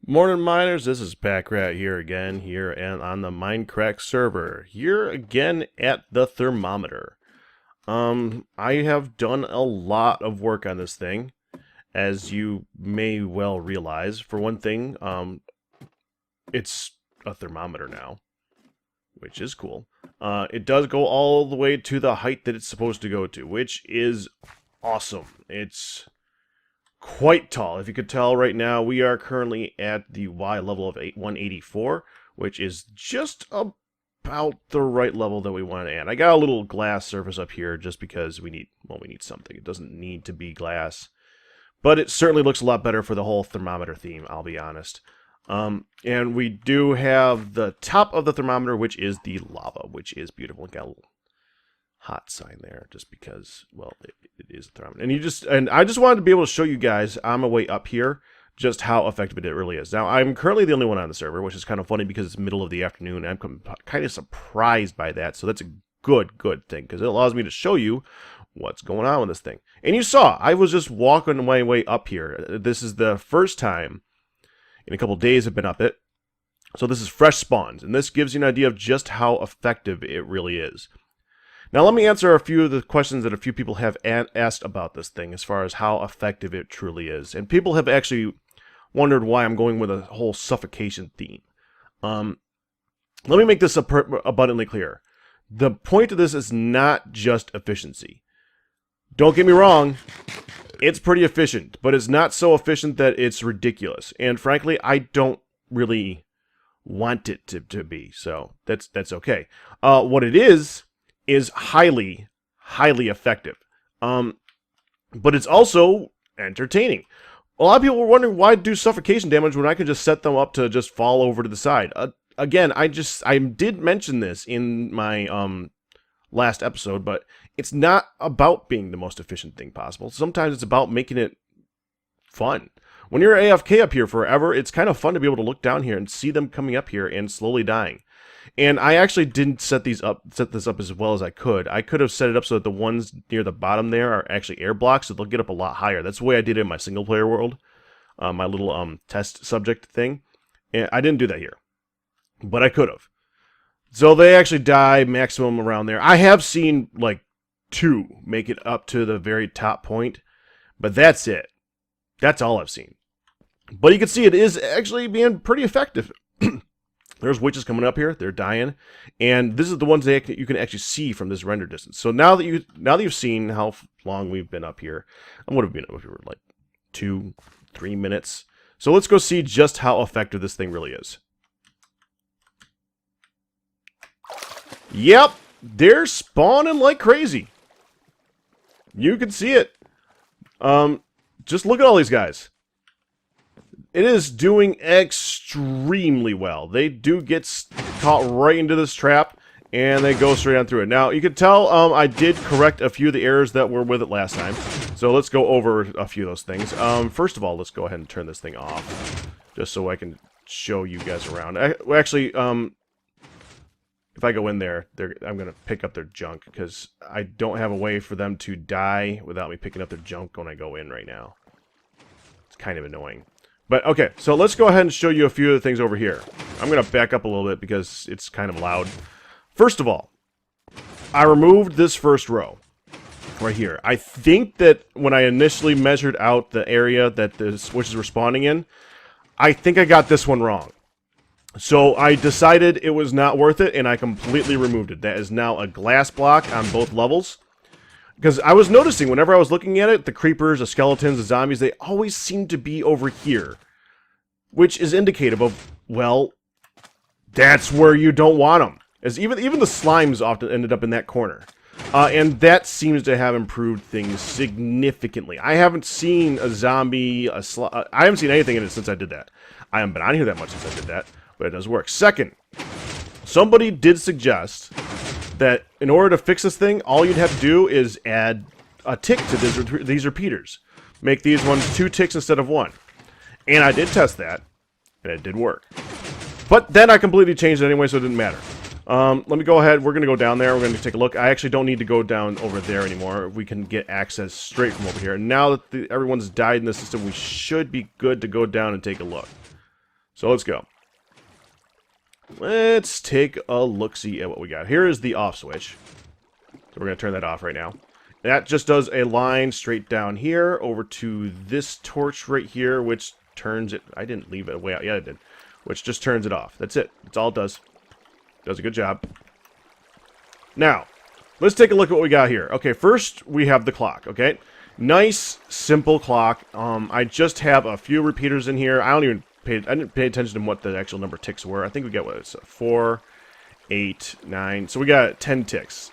Morning miners, this is Pakratt here again, here and on the Mindcrack server, here again at the thermometer. I have done a lot of work on this thing, as you may well realize. For one thing, it's a thermometer now, which is cool. It does go all the way to the height that it's supposed to go to, which is awesome. It's quite tall. If you could tell right now, we are currently at the Y level of 184, which is just about the right level that we want to add. I got a little glass surface up here just because we need something. It doesn't need to be glass, but it certainly looks a lot better for the whole thermometer theme, I'll be honest. And we do have the top of the thermometer, which is the lava, which is beautiful. Got a little hot sign there just because, well, it is a thermometer. And I just wanted to be able to show you guys on my way up here just how effective it really is. Now, I'm currently the only one on the server, which is kind of funny because it's middle of the afternoon, and I'm kind of surprised by that. So that's a good thing, because it allows me to show you what's going on with this thing. And you saw, I was just walking my way up here. This is the first time in a couple days I've been up it. So this is fresh spawns, and this gives you an idea of just how effective it really is. Now let me answer a few of the questions that a few people have asked about this thing as far as how effective it truly is. And people have actually wondered why I'm going with a whole suffocation theme. Let me make this abundantly clear. The point of this is not just efficiency. Don't get me wrong, it's pretty efficient, but it's not so efficient that it's ridiculous. And frankly, I don't really want it to be, so that's okay. What it is highly effective. But it's also entertaining. A lot of people were wondering why do suffocation damage when I could just set them up to just fall over to the side. Again, I did mention this in my last episode, but it's not about being the most efficient thing possible. Sometimes it's about making it fun. When you're AFK up here forever, it's kind of fun to be able to look down here and see them coming up here and slowly dying. And I actually didn't set this up as well as I could. I could have set it up so that the ones near the bottom there are actually air blocks, so they'll get up a lot higher. That's the way I did it in my single player world, my little test subject thing. And I didn't do that here, but I could have. So they actually die maximum around there. I have seen like 2 make it up to the very top point, but that's it. That's all I've seen. But you can see it is actually being pretty effective. There's witches coming up here. They're dying, and this is the ones that you can actually see from this render distance. So now that you've seen how long we've been up here, I would have been up here like 2-3 minutes. So let's go see just how effective this thing really is. Yep, they're spawning like crazy. You can see it. Just look at all these guys. It is doing extremely well. They do get caught right into this trap, and they go straight on through it. Now, you can tell I did correct a few of the errors that were with it last time. So let's go over a few of those things. First of all, let's go ahead and turn this thing off, just so I can show you guys around. Actually, if I go in there, I'm going to pick up their junk, because I don't have a way for them to die without me picking up their junk when I go in right now. It's kind of annoying. But, okay, so let's go ahead and show you a few of the things over here. I'm going to back up a little bit because it's kind of loud. First of all, I removed this first row right here. I think that when I initially measured out the area that the switches were spawning in, I think I got this one wrong. So I decided it was not worth it, and I completely removed it. That is now a glass block on both levels. Because I was noticing, whenever I was looking at it, the creepers, the skeletons, the zombies, they always seem to be over here. Which is indicative of, well, that's where you don't want them. As even the slimes often ended up in that corner. And that seems to have improved things significantly. I haven't seen a zombie, I haven't seen anything in it since I did that. I haven't been on here that much since I did that, but it does work. Second, somebody did suggest that in order to fix this thing, all you'd have to do is add a tick to these repeaters. Make these ones 2 ticks instead of 1. And I did test that, and it did work. But then I completely changed it anyway, so it didn't matter. Let me go ahead. We're going to go down there. We're going to take a look. I actually don't need to go down over there anymore. We can get access straight from over here. And now that everyone's died in the system, we should be good to go down and take a look. So let's go. Let's take a look-see at what we got. Here is the off switch. So we're going to turn that off right now. That just does a line straight down here over to this torch right here, which turns it... I didn't leave it way out. Yeah, I did. Which just turns it off. That's it. That's all it does. Does a good job. Now, let's take a look at what we got here. Okay, first we have the clock, okay? Nice, simple clock. I just have a few repeaters in here. I didn't pay attention to what the actual number of ticks were. I think we got, what, it's 4, 8, 9. So we got 10 ticks.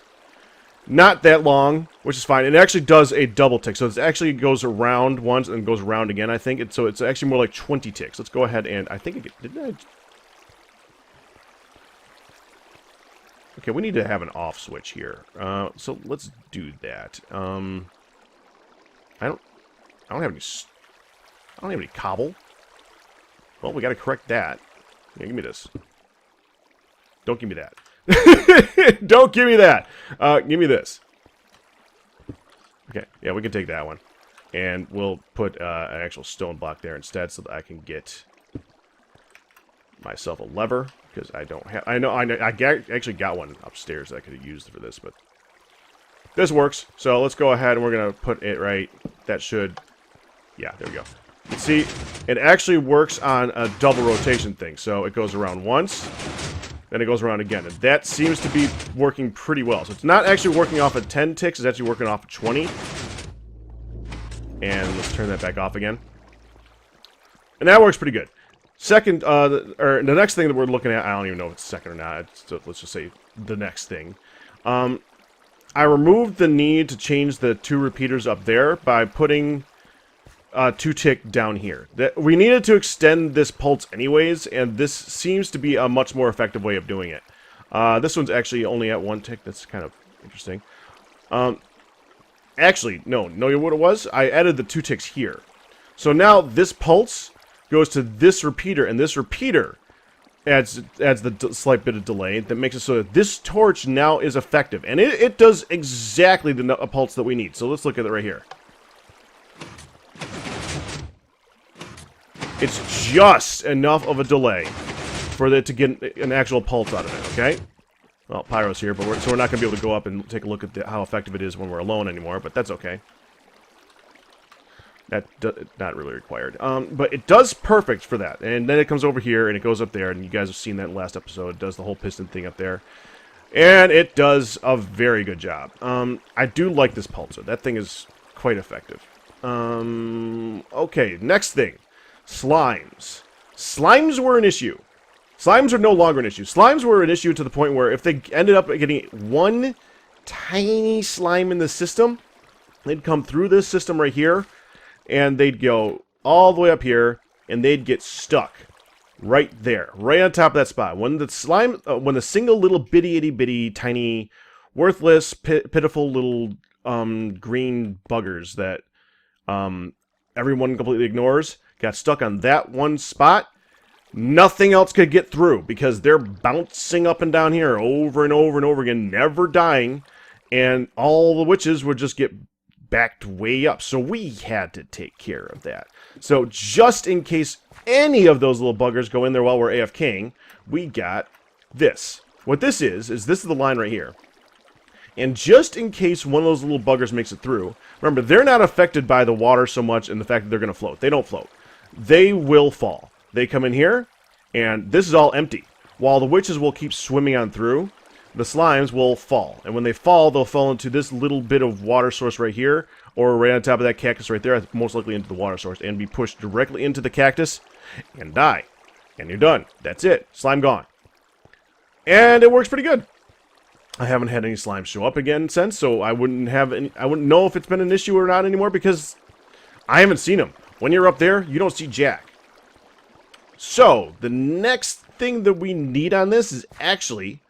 Not that long, which is fine. It actually does a double tick. So it actually goes around once and goes around again, I think. So it's actually more like 20 ticks. Let's go ahead and... I think it... Didn't I... Okay, we need to have an off switch here. So let's do that. I don't have any cobble. Well, we gotta correct that. Yeah, give me this. Don't give me that. Don't give me that. Give me this. Okay, yeah, we can take that one. And we'll put an actual stone block there instead so that I can get myself a lever. Because I don't have... I actually got one upstairs that I could have used for this, but... This works. So let's go ahead and we're going to put it right. That should... Yeah, there we go. See, it actually works on a double rotation thing. So it goes around once, then it goes around again. And that seems to be working pretty well. So it's not actually working off of 10 ticks, it's actually working off of 20. And let's turn that back off again. And that works pretty good. Second, or the next thing that we're looking at, I don't even know if it's second or not. So let's just say the next thing. I removed the need to change the 2 repeaters up there by putting 2 tick down here. We needed to extend this pulse anyways, and this seems to be a much more effective way of doing it. This one's actually only at 1 tick. That's kind of interesting. Actually, no, know what it was? I added the 2 ticks here. So now this pulse goes to this repeater, and this repeater adds the slight bit of delay that makes it so that this torch now is effective. And it does exactly the pulse that we need. So let's look at it right here. It's just enough of a delay for it to get an actual pulse out of it, okay? Well, Pyro's here, but so we're not going to be able to go up and take a look at how effective it is when we're alone anymore, but that's okay. That's not really required. But it does perfect for that. And then it comes over here, and it goes up there, and you guys have seen that in the last episode. It does the whole piston thing up there. And it does a very good job. I do like this pulsar. That thing is quite effective. Okay, next thing. Slimes. Slimes were an issue. Slimes are no longer an issue. Slimes were an issue to the point where if they ended up getting one tiny slime in the system, they'd come through this system right here, and they'd go all the way up here, and they'd get stuck right there, right on top of that spot. When the slime, when the single little bitty, itty bitty, tiny, worthless, pitiful little green buggers that everyone completely ignores got stuck on that one spot, nothing else could get through because they're bouncing up and down here over and over and over again, never dying, and all the witches would just get backed way up. So we had to take care of that. So just in case any of those little buggers go in there while we're AFKing, we got this. What this is this is the line right here. And just in case one of those little buggers makes it through, remember, they're not affected by the water so much and the fact that they're going to float. They don't float. They will fall. They come in here, and this is all empty. While the witches will keep swimming on through, the slimes will fall. And when they fall, they'll fall into this little bit of water source right here, or right on top of that cactus right there, most likely into the water source, and be pushed directly into the cactus, and die. And you're done. That's it. Slime gone. And it works pretty good. I haven't had any slimes show up again since, so I wouldn't know if it's been an issue or not anymore, because I haven't seen them. When you're up there, you don't see jack. So, the next thing that we need on this is actually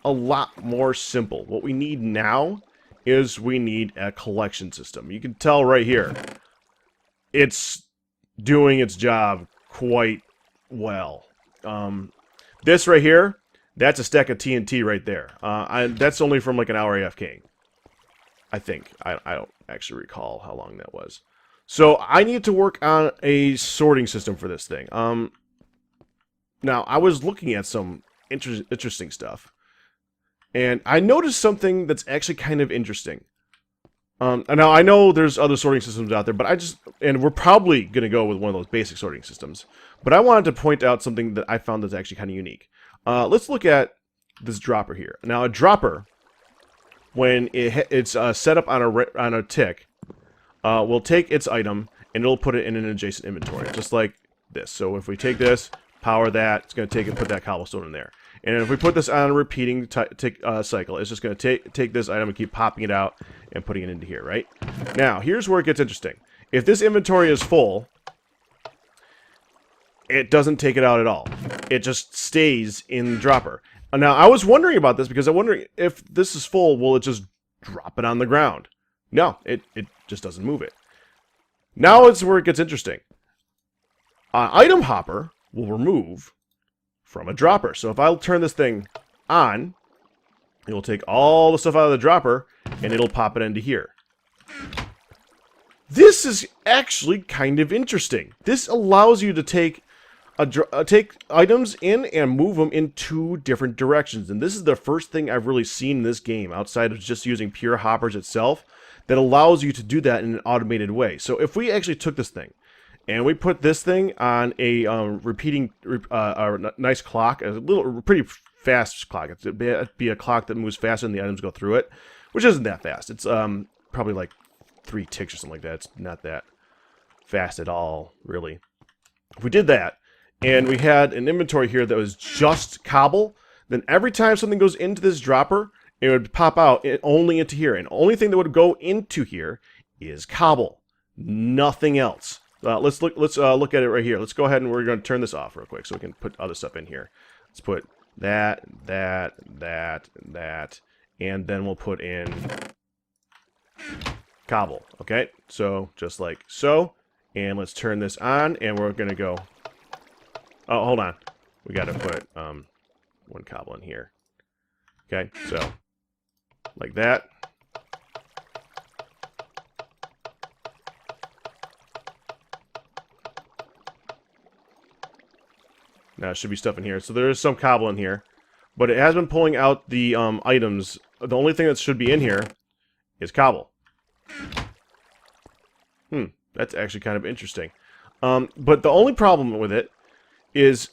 a lot more simple. What we need now is we need a collection system. You can tell right here, it's doing its job quite well. This right here, that's a stack of TNT right there. That's only from like an hour AFK. I think. I don't actually recall how long that was. So I need to work on a sorting system for this thing. Now, I was looking at some interesting stuff, and I noticed something that's actually kind of interesting. Now, I know there's other sorting systems out there, but and we're probably going to go with one of those basic sorting systems. But I wanted to point out something that I found that's actually kind of unique. Let's look at this dropper here. Now, a dropper, when it's set up on a tick, will take its item and it'll put it in an adjacent inventory, just like this. So if we take this, power that, it's going to take and put that cobblestone in there. And if we put this on a repeating cycle, it's just going to take this item and keep popping it out and putting it into here, right? Now, here's where it gets interesting. If this inventory is full, it doesn't take it out at all. It just stays in the dropper. Now, I was wondering about this because I'm wondering if this is full, will it just drop it on the ground? No, it just doesn't move it. Now it's where it gets interesting. Item hopper will remove from a dropper. So if I'll turn this thing on, it will take all the stuff out of the dropper and it'll pop it into here. This is actually kind of interesting. This allows you to take items in and move them in 2 different directions. And this is the first thing I've really seen in this game, outside of just using pure hoppers itself, that allows you to do that in an automated way. So if we actually took this thing, and we put this thing on a nice clock, a pretty fast clock. It'd be a clock that moves faster than the items go through it, which isn't that fast. It's probably like 3 ticks or something like that. It's not that fast at all, really. If we did that, and we had an inventory here that was just cobble, then every time something goes into this dropper, it would pop out only into here. And the only thing that would go into here is cobble. Nothing else. Let's look at it right here. Let's go ahead and we're going to turn this off real quick so we can put other stuff in here. Let's put that, and then we'll put in cobble. Okay, so just like so. And let's turn this on, and we're going to go... Oh, hold on. We got to put 1 cobble in here. Okay, so like that. Now, there should be stuff in here. So there is some cobble in here. But it has been pulling out the items. The only thing that should be in here is cobble. That's actually kind of interesting. But the only problem with it is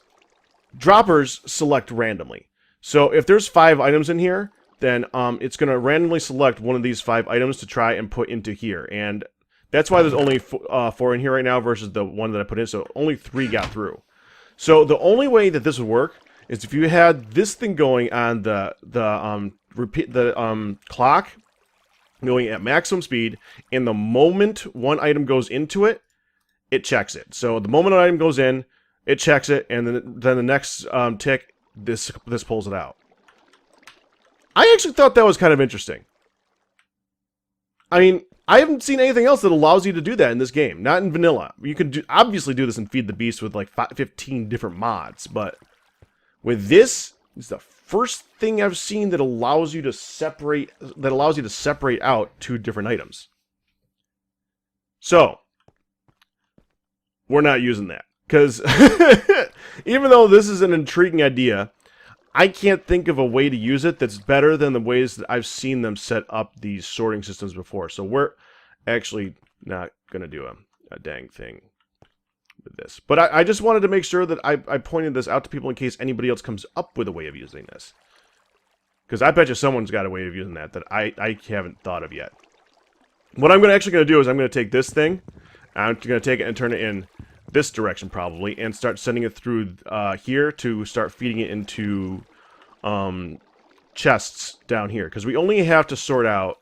droppers select randomly. So if there's 5 items in here, then it's going to randomly select one of these 5 items to try and put into here. And that's why there's only 4 in here right now versus the 1 that I put in. So only 3 got through. So the only way that this would work is if you had this thing going on the clock going at maximum speed, and the moment one item goes into it, it checks it. So the moment an item goes in, it checks it, and then the next tick, this pulls it out. I actually thought that was kind of interesting. I mean, I haven't seen anything else that allows you to do that in this game. Not in vanilla. You could obviously do this in Feed the Beast with like 15 different mods, but with this, it's the first thing I've seen that allows you to separate out 2 different items. So, we're not using that. Because even though this is an intriguing idea, I can't think of a way to use it that's better than the ways that I've seen them set up these sorting systems before. So we're actually not going to do a dang thing with this. But I just wanted to make sure that I pointed this out to people in case anybody else comes up with a way of using this. Because I bet you someone's got a way of using that I haven't thought of yet. What I'm actually going to do is I'm going to take this thing, I'm going to take it and turn it in this direction probably, and start sending it through here to start feeding it into chests down here. Because we only have to sort out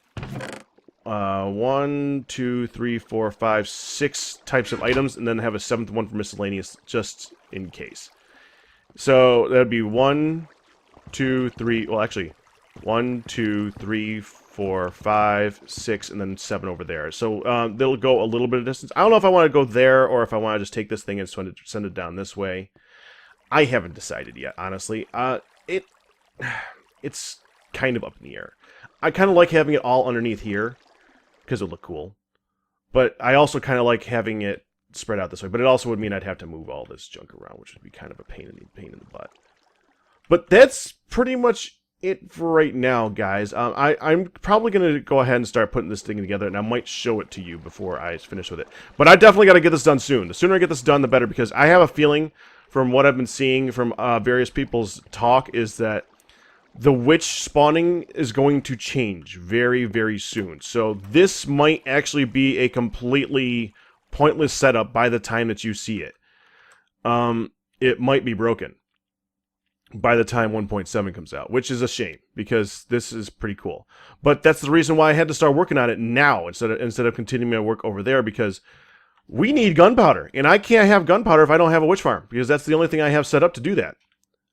1, 2, 3, 4, 5, 6 types of items, and then have a 7th one for miscellaneous just in case. So that'd be 1, 2, 3. Well, actually, 1, 2, 3, 4, 5, 6, and then 7 over there. So they'll go a little bit of distance. I don't know if I want to go there or if I want to just take this thing and send it down this way. I haven't decided yet, honestly. It's kind of up in the air. I kind of like having it all underneath here because it'll look cool. But I also kind of like having it spread out this way. But it also would mean I'd have to move all this junk around, which would be kind of a pain in the butt. But that's pretty much it for right now, guys. I'm probably going to go ahead and start putting this thing together, and I might show it to you before I finish with it. But I definitely got to get this done soon. The sooner I get this done, the better, because I have a feeling from what I've been seeing from various people's talk is that the witch spawning is going to change very, very soon. So this might actually be a completely pointless setup by the time that you see it. It might be broken by the time 1.7 comes out, which is a shame, because this is pretty cool. But that's the reason why I had to start working on it now instead of continuing my work over there, because we need gunpowder, and I can't have gunpowder if I don't have a witch farm, because that's the only thing I have set up to do that,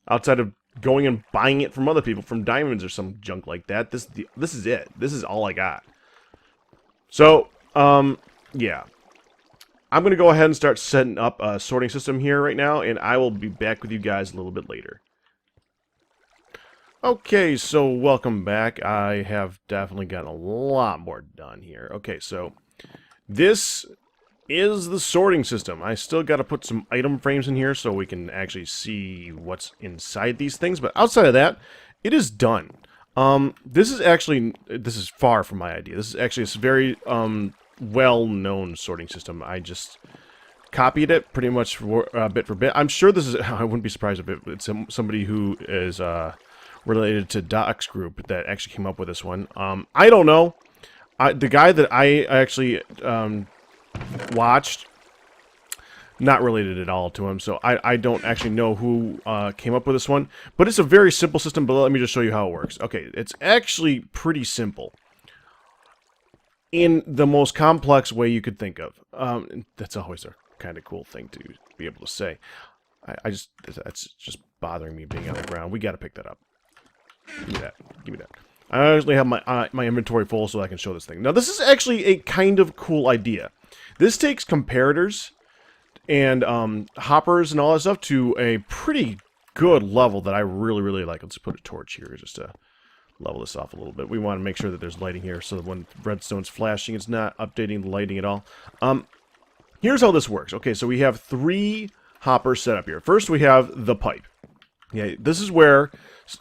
outside of going and buying it from other people, from diamonds or some junk like that. This is it. This is all I got. So, yeah. I'm going to go ahead and start setting up a sorting system here right now, and I will be back with you guys a little bit later. Okay, so welcome back. I have definitely gotten a lot more done here. Okay, so this is the sorting system. I still got to put some item frames in here so we can actually see what's inside these things, but outside of that, it is done. This is far from my idea. This is actually a very well-known sorting system. I just copied it pretty much bit for bit. I'm sure this is, I wouldn't be surprised if it's somebody who is related to Doc's group that actually came up with this one. I don't know. The guy that I actually watched, not related at all to him, so I don't actually know who came up with this one, but it's a very simple system. But let me just show you how it works. Okay, it's actually pretty simple in the most complex way you could think of. That's always a kind of coul thing to be able to say. That's just bothering me being on the ground. We got to pick that up. Give me that. Give me that. I actually have my inventory full so I can show this thing. Now, this is actually a kind of cool idea. This takes comparators and hoppers and all that stuff to a pretty good level that I really, really like. Let's put a torch here just to level this off a little bit. We want to make sure that there's lighting here so that when redstone's flashing, it's not updating the lighting at all. Here's how this works. Okay, so we have 3 hoppers set up here. First, we have the pipe. Yeah, this is where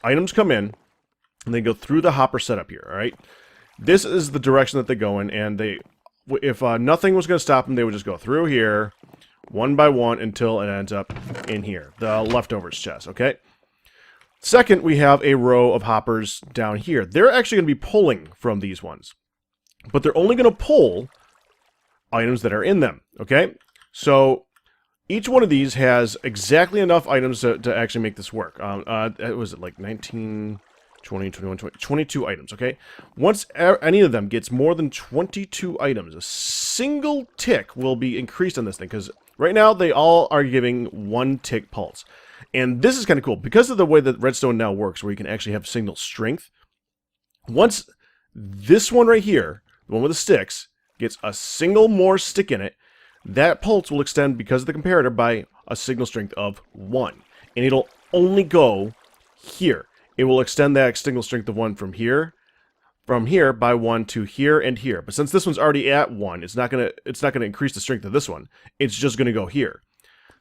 items come in, and they go through the hopper setup here, all right? This is the direction that they go in, and if nothing was going to stop them, they would just go through here, one by one, until it ends up in here, the leftovers chest, okay? Second, we have a row of hoppers down here. They're actually going to be pulling from these ones, but they're only going to pull items that are in them, okay? So each one of these has exactly enough items to actually make this work. Was it like 19, 20, 21, 22 items, okay? Once any of them gets more than 22 items, a single tick will be increased on this thing, because right now they all are giving 1 tick pulse. And this is kind of cool, because of the way that redstone now works, where you can actually have signal strength. Once this one right here, the one with the sticks, gets a single more stick in it, that pulse will extend, because of the comparator, by a signal strength of 1. And it'll only go here. It will extend that signal strength of 1 from here by 1 to here and here. But since this one's already at 1, it's not gonna increase the strength of this one. It's just gonna go here.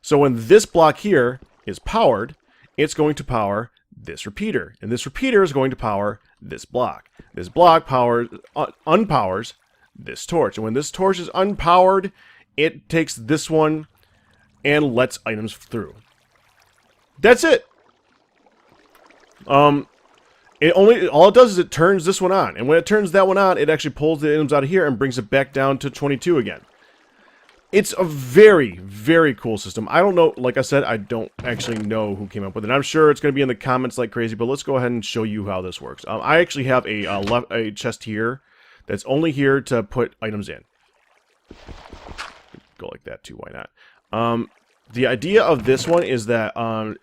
So when this block here is powered, it's going to power this repeater, and this repeater is going to power this block. This block unpowers this torch, and when this torch is unpowered, it takes this one and lets items through. That's it. All it does is it turns this one on, and when it turns that one on, it actually pulls the items out of here and brings it back down to 22 again. It's a very, very cool system. I don't know, like I said, I don't actually know who came up with it. I'm sure it's going to be in the comments like crazy, but let's go ahead and show you how this works. I actually have a chest here that's only here to put items in. Go like that too, why not? The idea of this one is that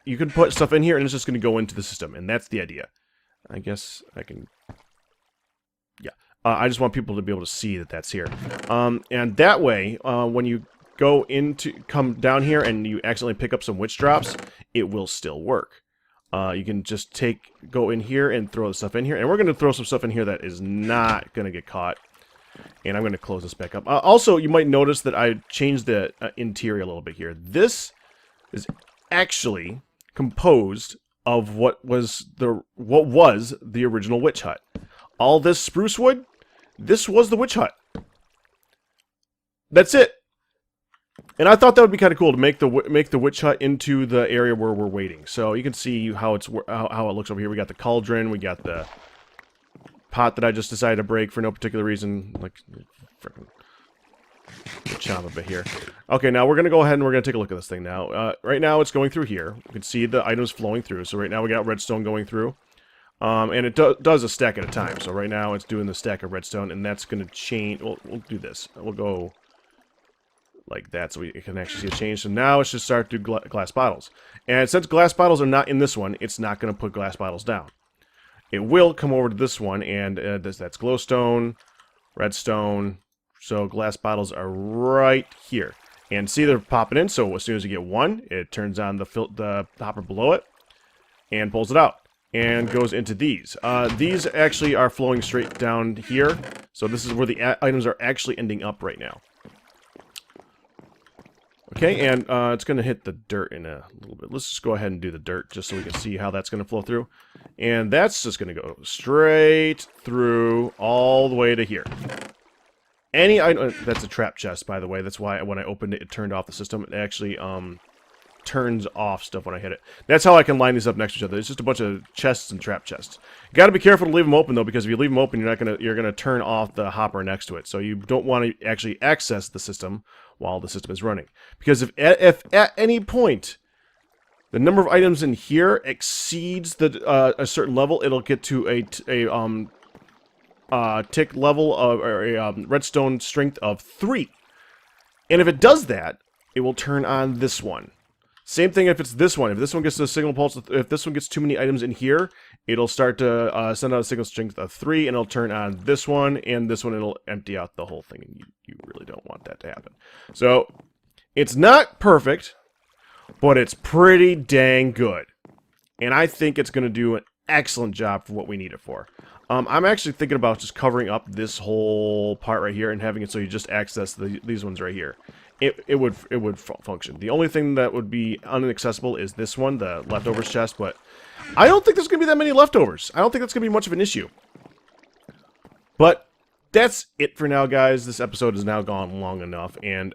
you can put stuff in here and it's just going to go into the system, and that's the idea. I guess I can... Yeah. I just want people to be able to see that that's here. And that way, when you come down here and you accidentally pick up some witch drops, it will still work. You can just go in here and throw the stuff in here. And we're going to throw some stuff in here that is not going to get caught. And I'm going to close this back up. Also, you might notice that I changed the interior a little bit here. This is actually composed of what was the original witch hut. All this spruce wood, this was the witch hut. That's it. And I thought that would be kind of cool to make the witch hut into the area where we're waiting. So you can see how it looks over here. We got the cauldron, we got the pot that I just decided to break for no particular reason. Like, freaking chomp a bit here. Okay, now we're going to go ahead and we're going to take a look at this thing now. Right now it's going through here. You can see the items flowing through. So right now we got redstone going through. And it does a stack at a time. So right now it's doing the stack of redstone, and that's going to change. We'll do this. We'll go like that so we can actually see a change. So now it should start to glass bottles. And since glass bottles are not in this one, it's not going to put glass bottles down. It will come over to this one, and that's glowstone, redstone. So glass bottles are right here. And see, they're popping in, so as soon as you get one, it turns on the hopper below it and pulls it out. And goes into these. These actually are flowing straight down here. So this is where the items are actually ending up right now. Okay, and it's going to hit the dirt in a little bit. Let's just go ahead and do the dirt just so we can see how that's going to flow through. And that's just going to go straight through all the way to here. Any item... That's a trap chest, by the way. That's why when I opened it, it turned off the system. It actually turns off stuff when I hit it. That's how I can line these up next to each other. It's just a bunch of chests and trap chests. You got to be careful to leave them open, though, because if you leave them open, you're gonna turn off the hopper next to it. So you don't want to actually access the system while the system is running. Because if at any point the number of items in here exceeds a certain level, it'll get to a tick level of a redstone strength of 3. And if it does that, it will turn on this one. Same thing if it's this one. If this one gets a signal pulse, if this one gets too many items in here, it'll start to send out a signal strength of 3, and it'll turn on this one, and this one it'll empty out the whole thing. And you really don't want that to happen. So, it's not perfect, but it's pretty dang good. And I think it's going to do an excellent job for what we need it for. I'm actually thinking about just covering up this whole part right here and having it so you just access these ones right here. It would function. The only thing that would be inaccessible is this one, the leftovers chest, but I don't think there's going to be that many leftovers. I don't think that's going to be much of an issue. But that's it for now, guys. This episode has now gone long enough, and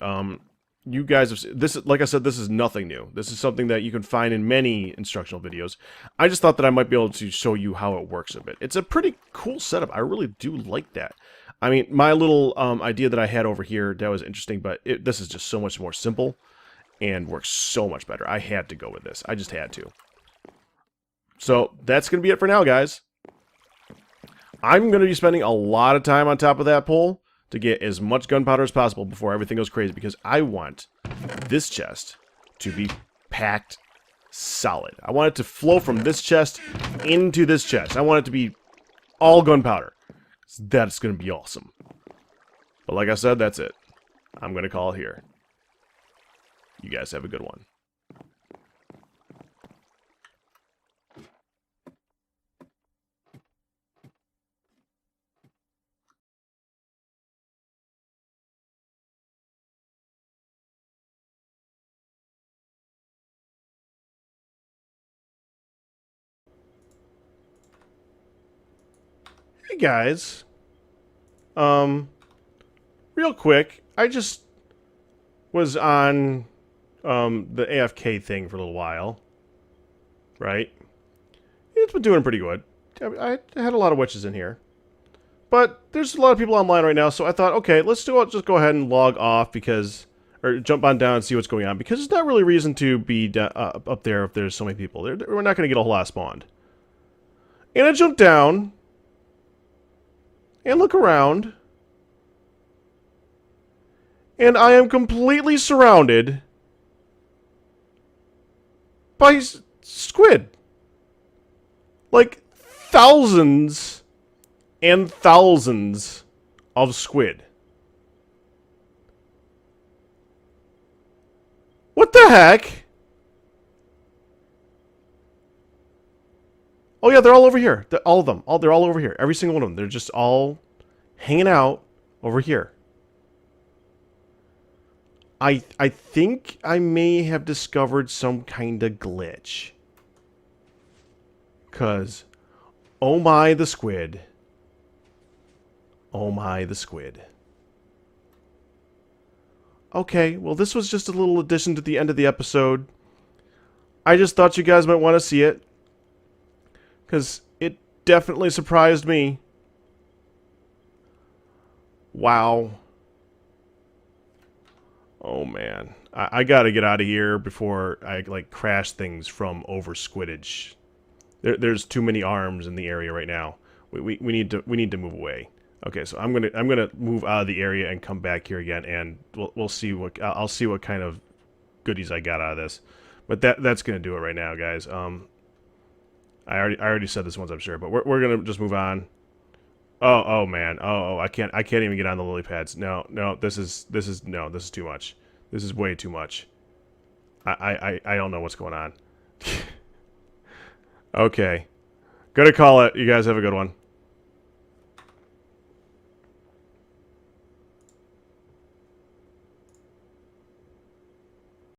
you guys have this. Like I said, this is nothing new. This is something that you can find in many instructional videos. I just thought that I might be able to show you how it works a bit. It's a pretty cool setup. I really do like that. I mean, my little idea that I had over here, that was interesting, but this is just so much more simple and works so much better. I had to go with this. I just had to. So, that's going to be it for now, guys. I'm going to be spending a lot of time on top of that pole to get as much gunpowder as possible before everything goes crazy, because I want this chest to be packed solid. I want it to flow from this chest into this chest. I want it to be all gunpowder. That's going to be awesome. But like I said, that's it. I'm going to call it here. You guys have a good one. Hey guys, real quick, I just was on the AFK thing for a little while, right? It's been doing pretty good. I had a lot of witches in here, but there's a lot of people online right now, so I thought, okay, let's just go ahead and log off or jump on down and see what's going on, because there's not really reason to be up there if there's so many people. We're not going to get a whole lot spawned. And I jumped down and look around, and I am completely surrounded by squid. Like, thousands and thousands of squid. What the heck? Oh yeah, they're all over here. All of them. They're all over here. Every single one of them. They're just all hanging out over here. I think I may have discovered some kind of glitch. 'Cause, oh my, the squid. Oh my, the squid. Okay, well this was just a little addition to the end of the episode. I just thought you guys might want to see it. Because it definitely surprised me. Wow. Oh man. I gotta get out of here before I like crash things from over squiddage. There's too many arms in the area right now. We need to move away. Okay, so I'm gonna move out of the area and come back here again, and we'll see what I'll see what kind of goodies I got out of this. But that's gonna do it right now, guys. I already said this once, I'm sure, but we're gonna just move on. Oh man. Oh, I can't even get on the lily pads. No, this is too much. This is way too much. I don't know what's going on. Okay. Gonna call it. You guys have a good one.